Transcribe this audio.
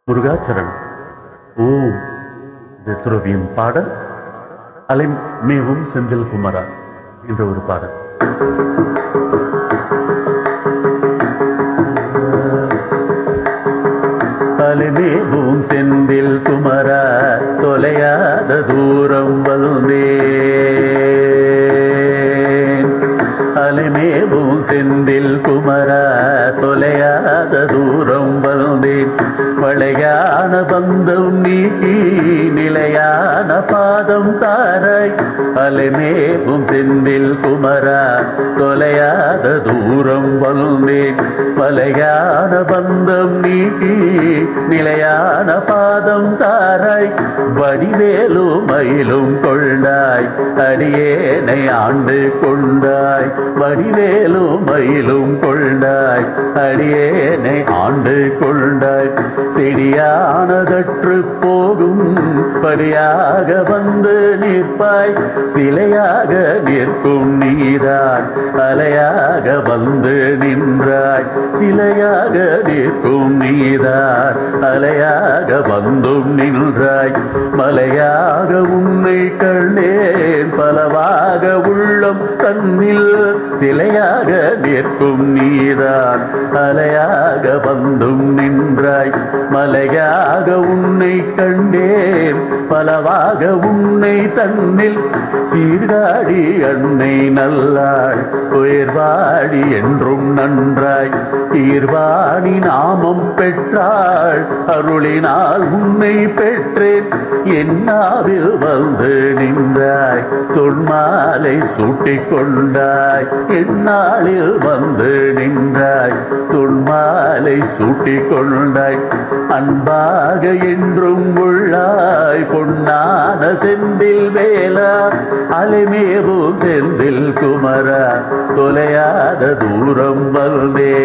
முருகாச்சரணம். ஓம் இந்த துறவியின் பாடல் அலை மேவும் செந்தில் குமரா என்ற ஒரு பாடல். அலைமேவும் செந்தில் குமரா தொலையாத தூரம் வந்தேன். அலைமேவும் செந்தில் குமரா தொலையாத தூரம் வந்தேன். வளையான பந்தம் நீக்கி நிலையான பாதம் தாராய். அலைமேவும் செந்தில் குமரா தொலையாத தூரம் வந்தேன். வளையான பந்தம் நீக்கி நிலையான பாதம் தாராய். வடிவேலும் மயிலும் கொண்டாய் அடியேனை ஆண்டு கொண்டாய். வடிவேலும் மயிலும் கொண்டாய் அடியேனை ஆண்டு கொண்டாய். செடியானதற்று போகும் படியாக வந்து நிற்பாய். சிலையாக நிற்கும் நீதான் அலையாக வந்து நின்றாய். சிலையாக நிற்கும் நீதான் அலையாக வந்தும் நின்றாய். மலையாக உன்னை கண்டேன் பலவாக உள்ளம் தன்னில். சிலையாக நிற்கும் நீதான் அலையாக வந்தும் நின்றாய். மலையாக உன்னை கண்டேன் பலவாக உன்னை தன்னில். சீர்காழி அன்னை நல்லாள் உயர்வாடி என்றும் நன்றாய். தீர்வாணி நாமம் பெற்றாள் அருளினால் உன்னை பெற்றேன். என்னாவில் வந்து நின்றாய் சொன்மாலை சூட்டிக் கொண்டாய். என்னாளில் வந்து நின்றாய் சொன்மாலை சூட்டிக் கொண்டாய். அன்பாக என்றும் உள்ளாய் பொன்னான செந்தில் வேலா. அலைமேவும் செந்தில் குமரா தொலையாத தூரம் வந்தே.